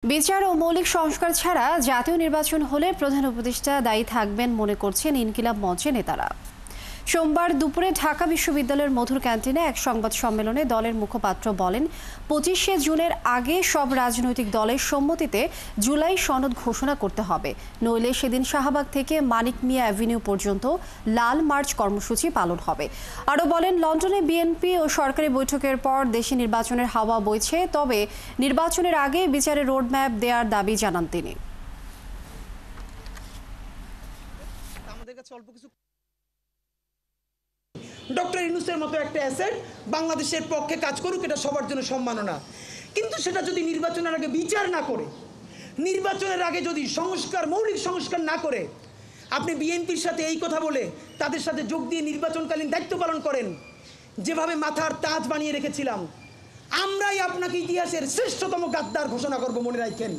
বিচার ও মৌলিক সংস্কার ছাড়া জাতীয় নির্বাচন হলে প্রধান উপদেষ্টা দায়ী থাকবেন মনে করছেন ইনকিলাব মঞ্চের নেতারা। সোমবার দুপুরে ঢাকা বিশ্ববিদ্যালয়ের মধুর ক্যান্টিনে এক সংবাদ সম্মেলনে দলের মুখপাত্র বলেন, 25শে জুনের আগে সব রাজনৈতিক দলের সম্মতিতে জুলাই সনদ ঘোষণা করতে হবে, নইলে সেদিন শাহবাগ থেকে মানিক মিয়া অ্যাভিনিউ পর্যন্ত লাল মার্চ কর্মসূচি পালন হবে। আরও বলেন, লন্ডনে বিএনপি ও সরকারি বৈঠকের পর দেশে নির্বাচনের হাওয়া বইছে, তবে নির্বাচনের আগে বিচারের রোডম্যাপ দেওয়ার দাবি জানান তিনি। ডক্টর ইউনূসের মতো একটা অ্যাসেট বাংলাদেশের পক্ষে কাজ করুক, এটা সবার জন্য সম্মাননা। কিন্তু সেটা যদি নির্বাচনের আগে বিচার না করে, নির্বাচনের আগে যদি মৌলিক সংস্কার না করে আপনি বিএনপির সাথে এই কথা বলে তাদের সাথে যোগ দিয়ে নির্বাচনকালীন দায়িত্ব পালন করেন, যেভাবে মাথার তাজ বানিয়ে রেখেছিলাম, আমরাই আপনাকে ইতিহাসের শ্রেষ্ঠতম গাদ্দার ঘোষণা করব, মনে রাখেন।